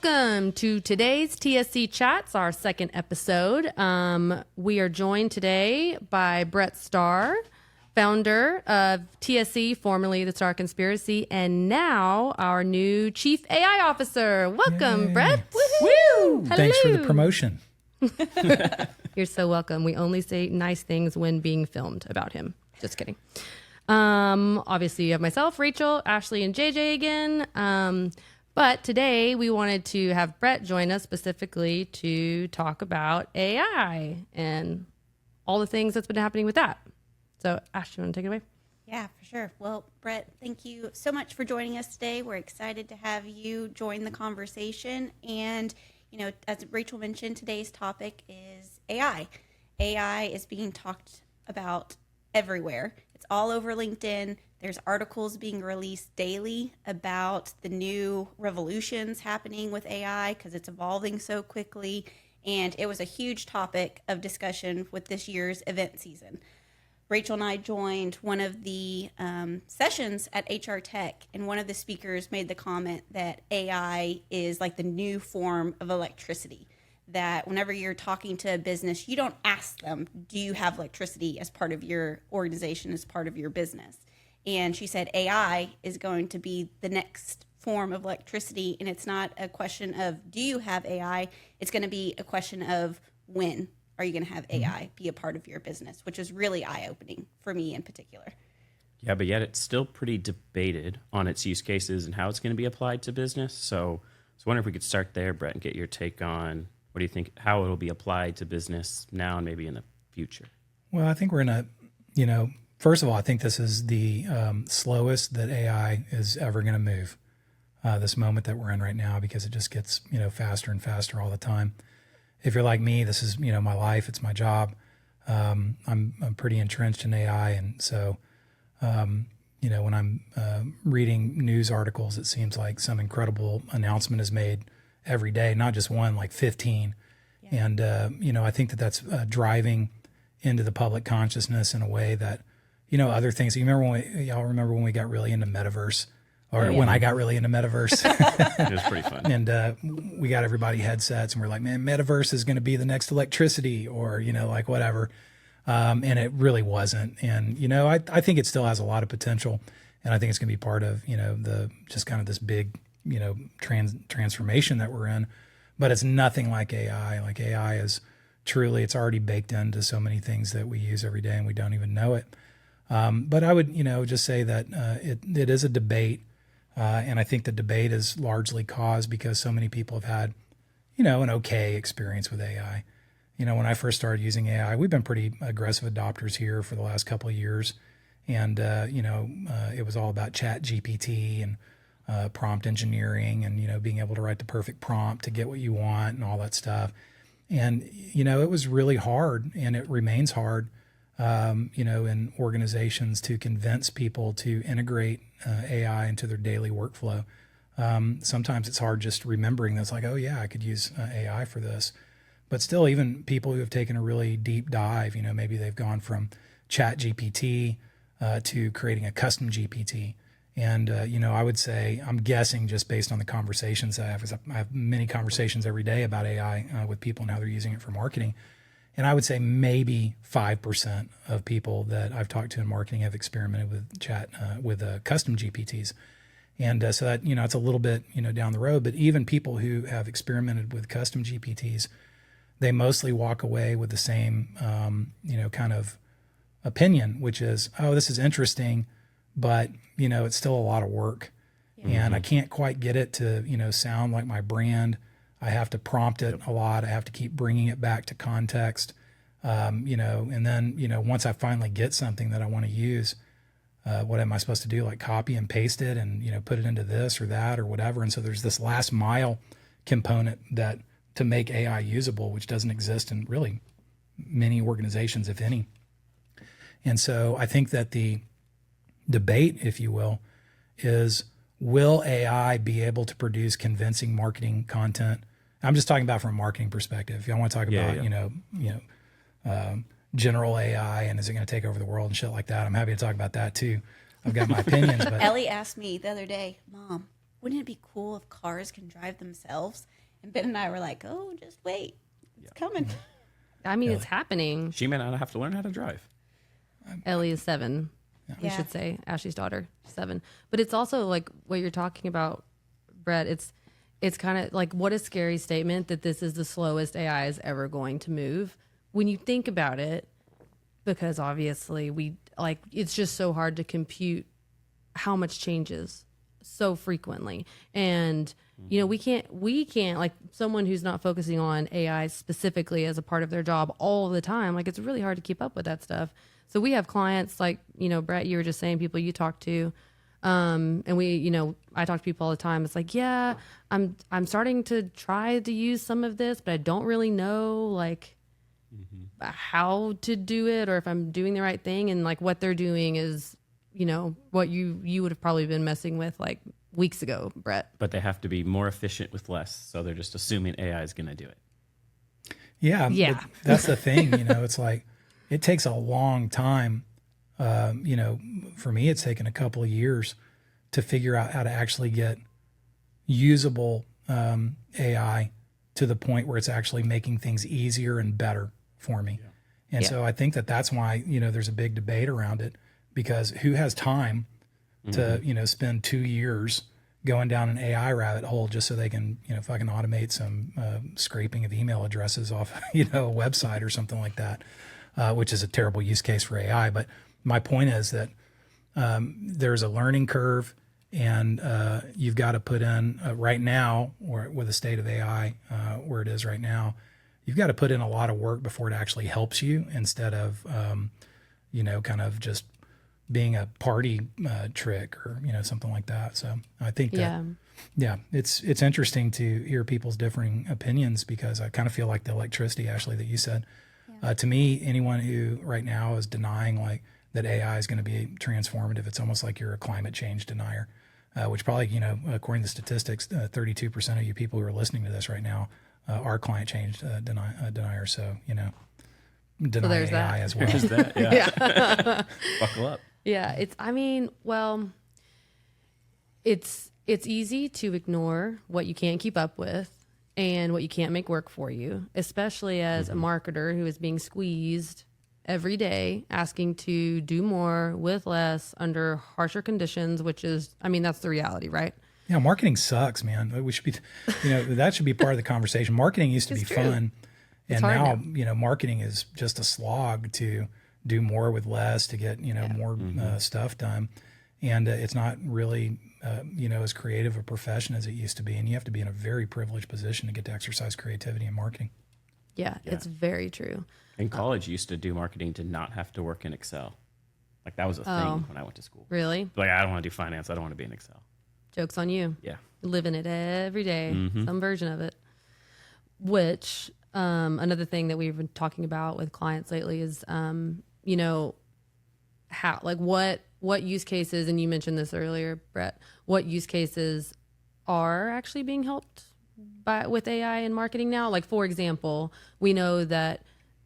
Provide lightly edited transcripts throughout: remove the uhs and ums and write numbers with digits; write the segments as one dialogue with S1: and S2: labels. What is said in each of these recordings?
S1: Welcome to today's TSC Chats, our second episode. We are joined today by Bret Starr, founder of TSC, formerly the Starr Conspiracy, and now our new Chief AI Officer. Welcome,
S2: Yay.
S1: Bret.
S2: Woo!
S1: Hello.
S2: Thanks for the promotion.
S1: You're so welcome. We only say nice things when being filmed about him. Just kidding. Obviously, you have myself, Racheal, Ashley, and JJ again. But today we wanted to have Bret join us specifically to talk about AI and all the things that's been happening with that. So, Ash, you want to take it away?
S3: Yeah, for sure. Well, Bret, thank you so much for joining us today. We're excited to have you join the conversation. And, you know, as Racheal mentioned, today's topic is AI. AI is being talked about everywhere. It's all over LinkedIn. There's articles being released daily about the new revolutions happening with AI because it's evolving so quickly. And it was a huge topic of discussion with this year's event season. Racheal and I joined one of the sessions at HR Tech, and one of the speakers made the comment that AI is like the new form of electricity. That whenever you're talking to a business, you don't ask them, do you have electricity as part of your organization, as part of your business? And she said AI is going to be the next form of electricity. And it's not a question of, do you have AI? It's going to be a question of when are you going to have AI be a part of your business, which is really eye-opening for me in particular.
S4: Yeah, but yet it's still pretty debated on its use cases and how it's going to be applied to business. So I wonder if we could start there, Bret, and get your take on what do you think, how it'll be applied to business now and maybe in the future?
S2: Well, I think we're in a, first of all, I think this is the slowest that AI is ever going to move, this moment that we're in right now, because it just gets, faster and faster all the time. If you're like me, this is, my life, it's my job. I'm pretty entrenched in AI. And so, when I'm reading news articles, it seems like some incredible announcement is made every day, not just one, like 15. Yeah. And, I think that that's driving into the public consciousness in a way that, other things. Y'all remember when we got really into metaverse, or when I got really into metaverse?
S4: It was pretty fun.
S2: And we got everybody headsets, and we're like, man, metaverse is going to be the next electricity, or, like whatever. And it really wasn't. And, I think it still has a lot of potential. And I think it's going to be part of, the just kind of this big, transformation that we're in. But it's nothing like AI. Like AI is truly, it's already baked into so many things that we use every day and we don't even know it. But I would, just say that it is a debate. And I think the debate is largely caused because so many people have had, an okay experience with AI. When I first started using AI, we've been pretty aggressive adopters here for the last couple of years. And, it was all about Chat GPT and prompt engineering and, being able to write the perfect prompt to get what you want and all that stuff. And, it was really hard, and it remains hard, in organizations to convince people to integrate AI into their daily workflow. Sometimes it's hard just remembering that's like, oh yeah, I could use AI for this. But still, even people who have taken a really deep dive, maybe they've gone from Chat GPT to creating a custom GPT. And, I would say, I'm guessing just based on the conversations I have, because I have many conversations every day about AI with people and how they're using it for marketing. And I would say maybe 5% of people that I've talked to in marketing have experimented with custom GPTs. And so that, it's a little bit, down the road. But even people who have experimented with custom GPTs, they mostly walk away with the same, kind of opinion, which is, oh, this is interesting, but, it's still a lot of work. Yeah. And I can't quite get it to, sound like my brand. I have to prompt it a lot. I have to keep bringing it back to context, and then, once I finally get something that I want to use, what am I supposed to do? Like copy and paste it and, put it into this or that or whatever. And so there's this last mile component that to make AI usable, which doesn't exist in really many organizations, if any. And so I think that the debate, if you will AI be able to produce convincing marketing content? I'm just talking about from a marketing perspective. If y'all want to talk about, general AI and is it going to take over the world and shit like that, I'm happy to talk about that too. I've got my opinions. But
S3: Ellie asked me the other day, Mom, wouldn't it be cool if cars can drive themselves? And Ben and I were like, oh, just wait. It's coming.
S1: I mean, it's happening.
S4: She may not have to learn how to drive.
S1: Ellie is 7. We
S3: Yeah.
S1: should say Ashley's daughter, 7. But it's also like what you're talking about, Brett. It's kind of like, what a scary statement that this is the slowest AI is ever going to move. When you think about it, because obviously it's just so hard to compute how much changes so frequently. And, we can't like someone who's not focusing on AI specifically as a part of their job all the time. Like, it's really hard to keep up with that stuff. So we have clients like, Brett, you were just saying, people you talk to, and I talk to people all the time. It's like, yeah, I'm starting to try to use some of this, but I don't really know like how to do it or if I'm doing the right thing. And like what they're doing is, what you would have probably been messing with like weeks ago, Brett.
S4: But they have to be more efficient with less. So they're just assuming AI is going to do it.
S2: Yeah.
S1: Yeah.
S2: but that's the thing, it's like, it takes a long time. For me, it's taken a couple of years to figure out how to actually get usable AI to the point where it's actually making things easier and better for me. Yeah. And so I think that's why, there's a big debate around it, because who has time to, spend 2 years going down an AI rabbit hole just so they can, if I can automate some scraping of email addresses off, a website or something like that, which is a terrible use case for AI. But my point is that there's a learning curve, and you've got to put in right now, or with the state of AI where it is right now, you've got to put in a lot of work before it actually helps you, instead of, kind of just being a party trick or, something like that. So I think that, it's interesting to hear people's differing opinions, because I kind of feel like the electricity, Ashley, that you said, to me, anyone who right now is denying like that AI is going to be transformative, it's almost like you're a climate change denier, which probably, according to statistics, 32% of you people who are listening to this right now are climate change deniers. So, deny
S1: there's
S2: AI
S1: that.
S2: as well.
S4: There's that. Yeah. Buckle up.
S1: Yeah, it's easy to ignore what you can't keep up with and what you can't make work for you, especially as a marketer who is being squeezed every day, asking to do more with less under harsher conditions, which is, that's the reality, right?
S2: Yeah, marketing sucks, man. We should be, that should be part of the conversation. Marketing used to be fun, and now, marketing is just a slog to do more with less, to get, more stuff done. And it's not really, as creative a profession as it used to be. And you have to be in a very privileged position to get to exercise creativity in marketing.
S1: Yeah, it's very true.
S4: In college, you used to do marketing to not have to work in Excel. Like that was a thing when I went to school.
S1: Really?
S4: Like, I don't want to do finance. I don't want to be in Excel.
S1: Joke's on you.
S4: Yeah.
S1: Living it every day, some version of it. Which, another thing that we've been talking about with clients lately is, how, like what use cases, and you mentioned this earlier, Brett, what use cases are actually being helped with AI in marketing now? Like, for example, we know that,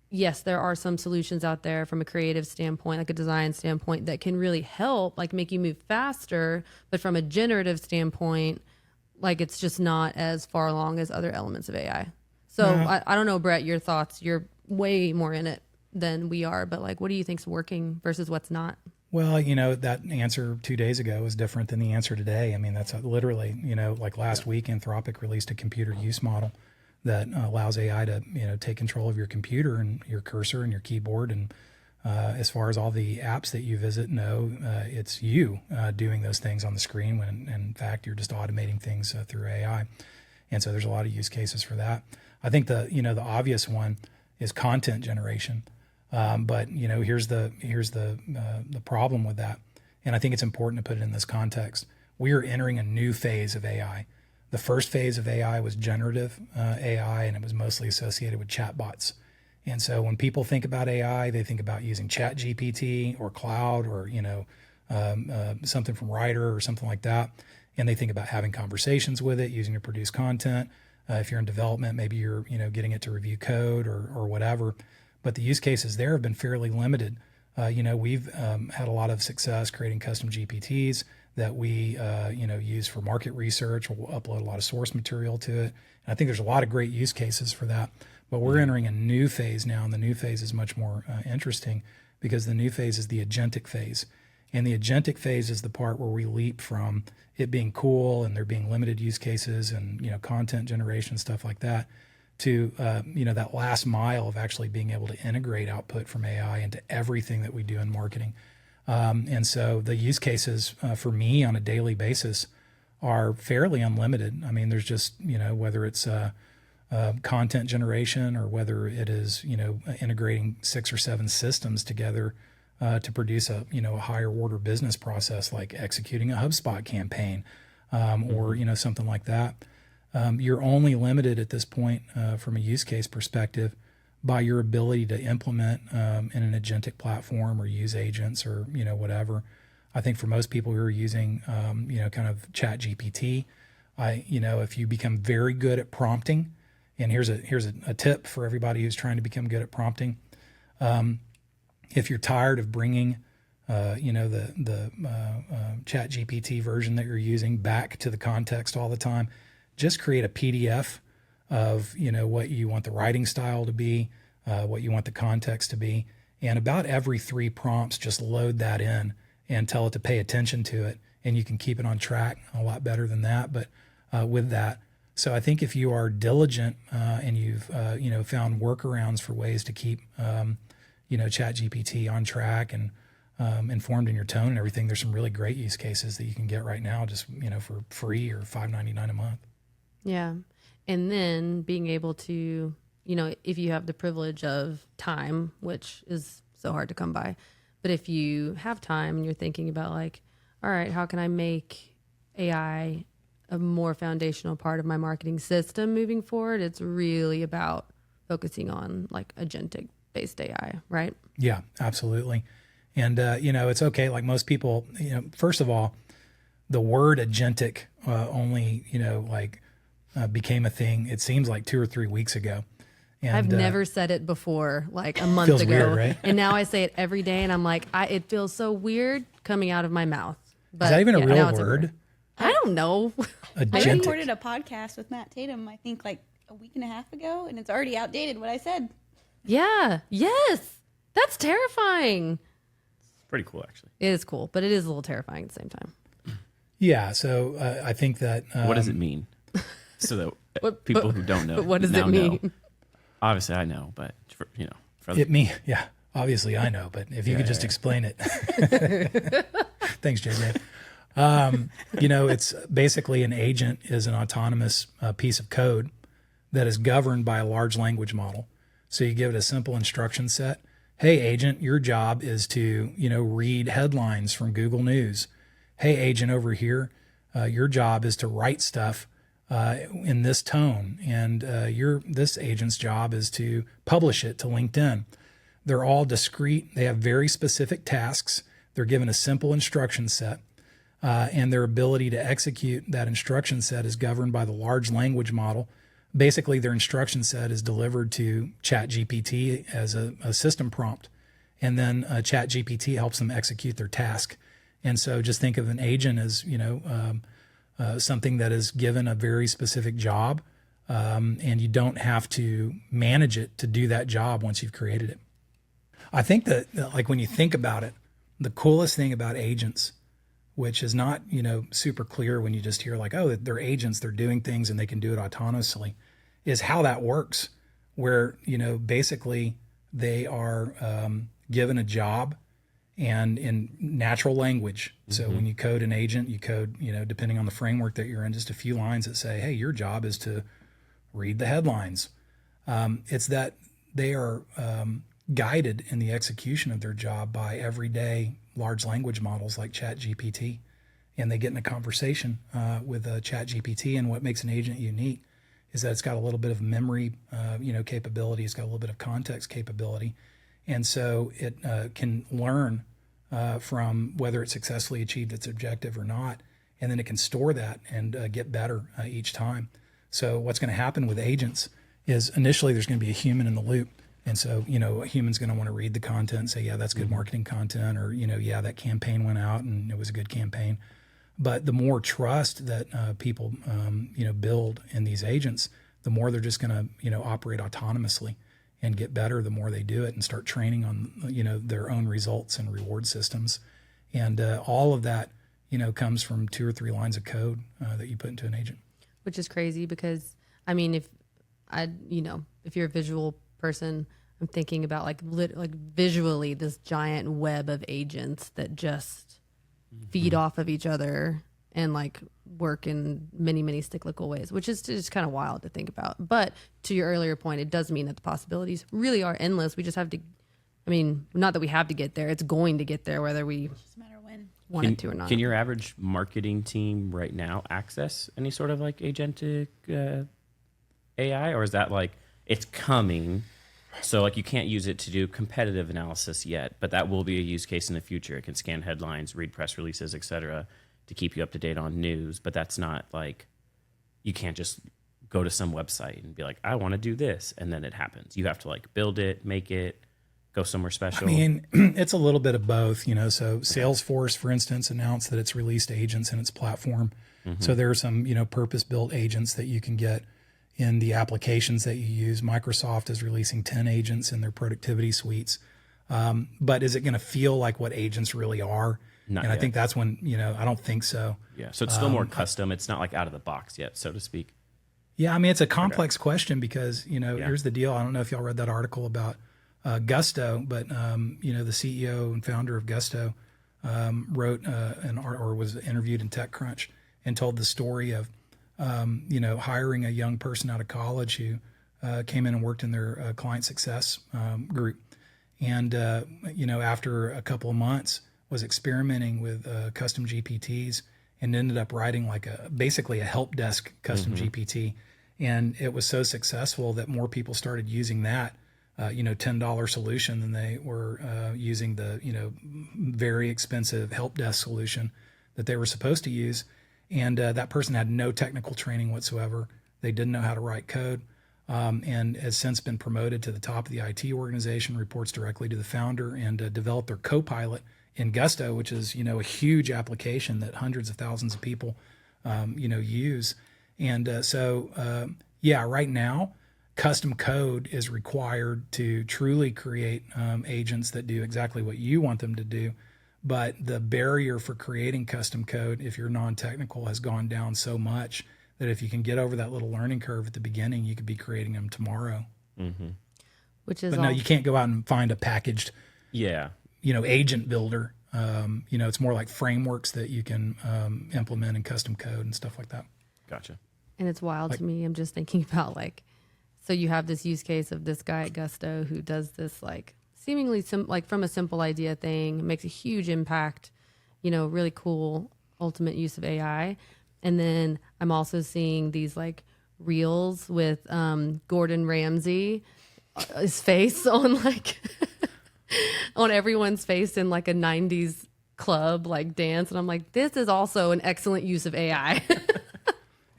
S1: yes, there are some solutions out there from a creative standpoint, like a design standpoint, that can really help, like make you move faster. But from a generative standpoint, like it's just not as far along as other elements of AI. So I don't know, Brett, your thoughts. You're way more in it than we are, but like, what do you think's working versus what's not?
S2: Well, that answer 2 days ago is different than the answer today. That's literally, like last week, Anthropic released a computer use model that allows AI to, take control of your computer and your cursor and your keyboard. And as far as all the apps that you visit, it's you doing those things on the screen when, in fact, you're just automating things through AI. And so there's a lot of use cases for that. I think the obvious one is content generation. But here's the problem with that. And I think it's important to put it in this context. We are entering a new phase of AI. The first phase of AI was generative AI, and it was mostly associated with chatbots. And so when people think about AI, they think about using ChatGPT or Cloud or, something from Writer or something like that. And they think about having conversations with it, using it to produce content. If you're in development, maybe you're, getting it to review code or whatever. But the use cases there have been fairly limited. We've had a lot of success creating custom GPTs that we use for market research. We'll upload a lot of source material to it. And I think there's a lot of great use cases for that. But we're entering a new phase now, and the new phase is much more interesting because the new phase is the agentic phase. And the agentic phase is the part where we leap from it being cool and there being limited use cases and content generation, stuff like that, to that last mile of actually being able to integrate output from AI into everything that we do in marketing. And so the use cases for me on a daily basis are fairly unlimited. I mean, there's just, whether it's content generation or whether it is, integrating 6 or 7 systems together to produce a higher order business process, like executing a HubSpot campaign or, something like that. You're only limited at this point from a use case perspective by your ability to implement in an agentic platform or use agents or, whatever. I think for most people who are using, kind of Chat GPT, if you become very good at prompting, and here's a tip for everybody who's trying to become good at prompting. If you're tired of bringing, the Chat GPT version that you're using back to the context all the time, just create a PDF of, what you want the writing style to be, what you want the context to be. And about every 3 prompts, just load that in and tell it to pay attention to it. And you can keep it on track a lot better than that. But with that, so I think if you are diligent and you've, found workarounds for ways to keep, Chat GPT on track and informed in your tone and everything, there's some really great use cases that you can get right now just, for free or $5.99 a month.
S1: Yeah. And then being able to, if you have the privilege of time, which is so hard to come by, but if you have time and you're thinking about like, all right, how can I make AI a more foundational part of my marketing system moving forward? It's really about focusing on like agentic based AI, right?
S2: Yeah, absolutely. And, it's okay. Like most people, first of all, the word agentic only, became a thing. It seems like 2 or 3 weeks ago. And,
S1: I've never said it before, like a month
S2: feels
S1: ago.
S2: weird, right?
S1: And now I say it every day and I'm like, it feels so weird coming out of my mouth. But
S2: is that even a
S1: now
S2: real
S1: it's
S2: word?
S1: I don't know.
S3: I
S2: Agentic.
S3: recorded a podcast with Matt Tatum, I think like a week and a half ago, and it's already outdated what I said.
S1: Yeah. Yes. That's terrifying.
S4: Pretty cool, actually.
S1: It is cool, but it is a little terrifying at the same time.
S2: Yeah. So I think that.
S4: What does it mean? So that people who don't know.
S1: But what does
S4: now
S1: it mean?
S4: know. Obviously, I know, but for
S2: Yeah. Obviously, I know, but if you could just explain it. Thanks, JJ. It's basically an agent is an autonomous piece of code that is governed by a large language model. So you give it a simple instruction set. Hey, agent, your job is to, read headlines from Google News. Hey, agent over here, your job is to write stuff in this tone. And this agent's job is to publish it to LinkedIn. They're all discrete. They have very specific tasks. They're given a simple instruction set. And their ability to execute that instruction set is governed by the large language model. Basically, their instruction set is delivered to ChatGPT as a system prompt, and then ChatGPT helps them execute their task. And so just think of an agent as, something that is given a very specific job, and you don't have to manage it to do that job once you've created it. I think that, like, when you think about it, the coolest thing about agents, which is not, super clear when you just hear like, oh, they're agents, they're doing things and they can do it autonomously, is how that works, where, basically they are given a job and in natural language. So when you code an agent, you code, depending on the framework that you're in, just a few lines that say, hey, your job is to read the headlines. It's that they are guided in the execution of their job by everyday large language models like ChatGPT, and they get in a conversation with ChatGPT. And what makes an agent unique is that it's got a little bit of memory, capability. It's got a little bit of context capability, and so it can learn from whether it successfully achieved its objective or not, and then it can store that and get better each time. So what's going to happen with agents is initially there's going to be a human in the loop. And so, a human's going to want to read the content and say, yeah, that's good marketing content, or, yeah, that campaign went out and it was a good campaign. But the more trust that people, build in these agents, the more they're just going to, operate autonomously and get better the more they do it and start training on, their own results and reward systems. And all of that, comes from 2 or 3 lines of code that you put into an agent.
S1: Which is crazy because, I mean, if you're a visual person, I'm thinking about like visually this giant web of agents that just feed off of each other and like work in many, many cyclical ways, which is just kind of wild to think about. But to your earlier point, it does mean that the possibilities really are endless. We just have to, not that we have to get there, it's going to get there whether we
S3: Doesn't matter when.
S1: want it to or not.
S4: Can your average marketing team right now access any sort of like agentic AI, or is that like it's coming? So like you can't use it to do competitive analysis yet, but that will be a use case in the future. It can scan headlines, read press releases, etc., to keep you up to date on news. But that's not like you can't just go to some website and be like, I want to do this, and then it happens. You have to like build it, make it, go somewhere special.
S2: It's a little bit of both, So Salesforce, for instance, announced that it's released agents in its platform. So there are some, purpose-built agents that you can get in the applications that you use. Microsoft is releasing 10 agents in their productivity suites. But is it going to feel like what agents really are?
S4: Not
S2: and
S4: yet.
S2: I think that's when, I don't think so.
S4: Yeah. So it's still more custom. It's not like out of the box yet, so to speak.
S2: Yeah. It's a complex question because, here's the deal. I don't know if y'all read that article about Gusto, but, the CEO and founder of Gusto wrote or was interviewed in TechCrunch and told the story of, hiring a young person out of college who came in and worked in their client success group. And, after a couple of months was experimenting with custom GPTs and ended up writing like basically a help desk custom GPT. And it was so successful that more people started using that, $10 solution than they were using the, very expensive help desk solution that they were supposed to use. And that person had no technical training whatsoever. They didn't know how to write code, and has since been promoted to the top of the IT organization, reports directly to the founder, and developed their Copilot in Gusto, which is, a huge application that hundreds of thousands of people, use. And right now, custom code is required to truly create agents that do exactly what you want them to do. But the barrier for creating custom code, if you're non-technical, has gone down so much that if you can get over that little learning curve at the beginning, you could be creating them tomorrow.
S1: Which is
S2: But no, you can't go out and find a packaged, agent builder. It's more like frameworks that you can implement in custom code and stuff like that.
S4: Gotcha.
S1: And it's wild to me. I'm just thinking about so you have this use case of this guy at Gusto who does this seemingly from a simple idea thing, makes a huge impact, really cool ultimate use of AI. And then I'm also seeing these reels with Gordon Ramsay, his face on on everyone's face in a 90s club dance. And I'm like, this is also an excellent use of AI.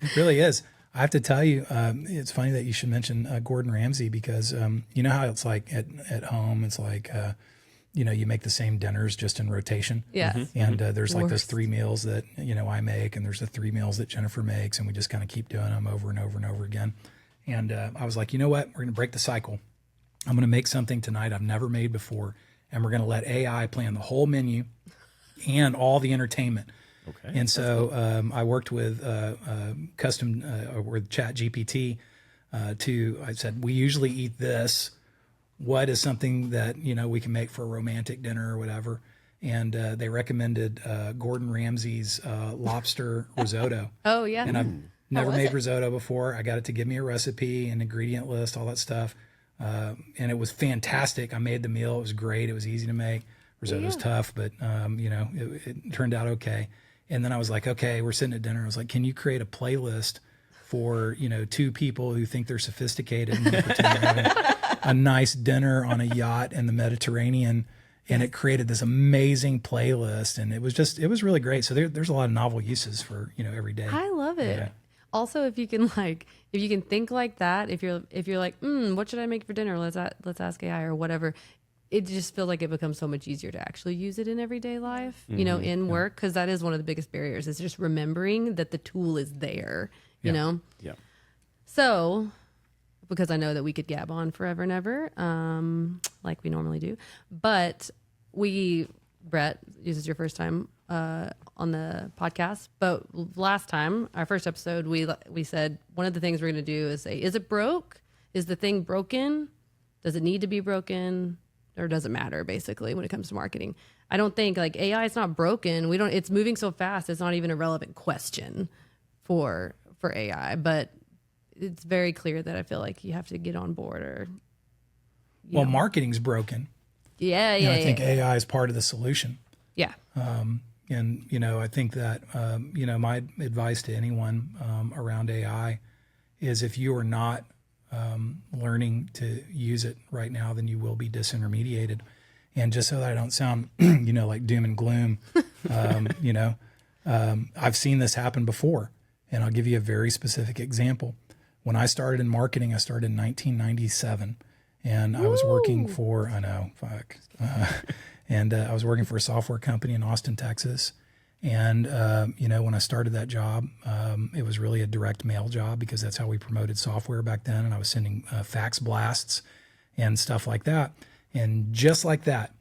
S2: It really is. I have to tell you, it's funny that you should mention Gordon Ramsay because you know how it's like at home. It's like, you make the same dinners just in rotation.
S1: Yeah.
S2: And there's those
S1: Worst.
S2: 3 meals that, I make, and there's the 3 meals that Jennifer makes, and we just kind of keep doing them over and over and over again. And I was like, you know what? We're going to break the cycle. I'm going to make something tonight I've never made before, and we're going to let AI plan the whole menu and all the entertainment.
S4: Okay.
S2: And so I worked with custom with Chat GPT I said, we usually eat this. What is something that, we can make for a romantic dinner or whatever? And they recommended Gordon Ramsay's lobster risotto.
S1: Oh, yeah.
S2: And I've never
S3: was
S2: made
S3: it?
S2: risotto before. I got it to give me a recipe, an ingredient list, all that stuff. And it was fantastic. I made the meal. It was great. It was easy to make. Risotto's tough, but, it turned out okay. And then I was like, okay, we're sitting at dinner. I was like, can you create a playlist for, 2 people who think they're sophisticated and pretend they're having a nice dinner on a yacht in the Mediterranean? And it created this amazing playlist. And it was really great. So there's a lot of novel uses for, every day.
S1: I love it.
S2: Yeah.
S1: Also, if you can think like that, if you're like, what should I make for dinner? Let's ask AI or whatever. it just feels like it becomes so much easier to actually use it in everyday life, you know, in work, because that is one of the biggest barriers, is just remembering that the tool is there, you know?
S4: Yeah.
S1: So, because I know that we could gab on forever and ever, like we normally do, but Bret, this is your first time on the podcast, but last time, our first episode, we said one of the things we're going to do is say, is it broke? Is the thing broken? Does it need to be broken? Or does it matter, basically, when it comes to marketing? I don't think, like, AI is not broken. It's moving so fast, it's not even a relevant question for AI, but it's very clear that I feel like you have to get on board, or
S2: Well, marketing's broken.
S1: Yeah,
S2: And I think AI is part of the solution.
S1: Yeah.
S2: And, you know, I think that, you know, my advice to anyone around AI is, if you are not learning to use it right now, then you will be disintermediated. And just so that I don't sound, you know, like doom and gloom, you know, I've seen this happen before. And I'll give you a very specific example. When I started in marketing, I started in 1997. And I was working for, and I was working for a software company in Austin, Texas. And, you know, when I started that job, it was really a direct mail job, because that's how we promoted software back then. And I was sending fax blasts and stuff like that. And just like that,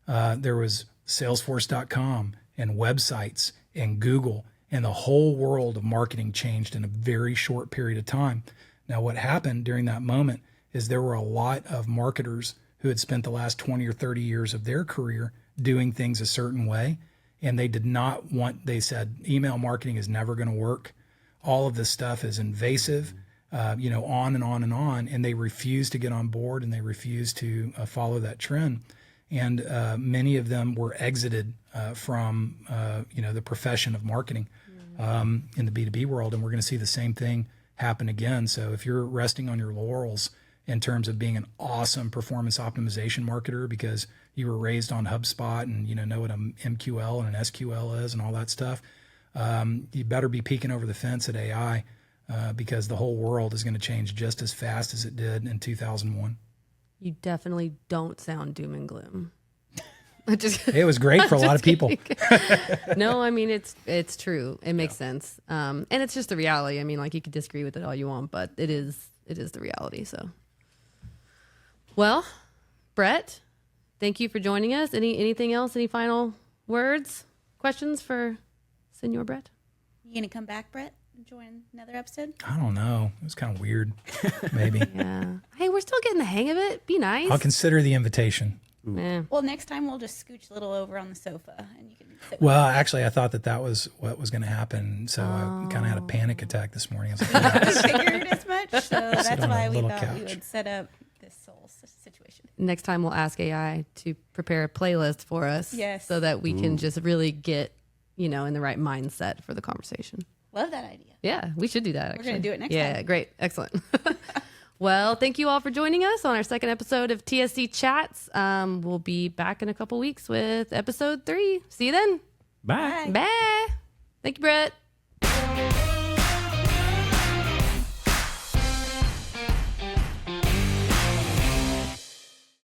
S2: there was Salesforce.com and websites and Google, and the whole world of marketing changed in a very short period of time. Now, what happened during that moment is there were a lot of marketers who had spent the last 20 or 30 years of their career doing things a certain way. And they did not want, they said, email marketing is never going to work. All of this stuff is invasive, you know, on and on and on. And they refused to get on board, and they refused to follow that trend. And many of them were exited from, you know, the profession of marketing in the B2B world. And we're going to see the same thing happen again. So if you're resting on your laurels in terms of being an awesome performance optimization marketer because you were raised on HubSpot and, you know what an MQL and an SQL is and all that stuff, you better be peeking over the fence at AI because the whole world is going to change just as fast as it did in 2001.
S1: You definitely don't sound doom and gloom.
S2: It was great for a lot of people.
S1: No, I mean, it's true. It makes sense. And it's just the reality. I mean, like, you could disagree with it all you want, but it is the reality. So, well, Bret, thank you for joining us. Anything else? Any final words, questions for Senor Bret?
S3: You gonna come back, Bret, and join another episode?
S2: I don't know. It was kind of weird. Maybe.
S1: Yeah. Hey, we're still getting the hang of it. Be nice.
S2: I'll consider the invitation.
S1: Eh.
S3: Well, next time we'll just scooch a little over on the sofa, and you can sit.
S2: Well, actually, I thought that was what was going to happen. So I kind of had a panic attack this morning. I was like,
S3: I figured as much. So that's
S2: on a
S3: why we
S2: little
S3: thought we
S2: couch.
S3: would set up this whole situation.
S1: Next time we'll ask AI to prepare a playlist for us.
S3: Yes.
S1: So that we can just really get, you know, in the right mindset for the conversation.
S3: Love that idea.
S1: Yeah, we should do that. Actually.
S3: We're gonna do it next
S1: Yeah,
S3: time.
S1: great. Excellent. Well, thank you all for joining us on our second episode of TSC Chats. We'll be back in a couple weeks with episode 3. See you then.
S4: Bye.
S3: Bye.
S1: Bye. Thank you, Bret.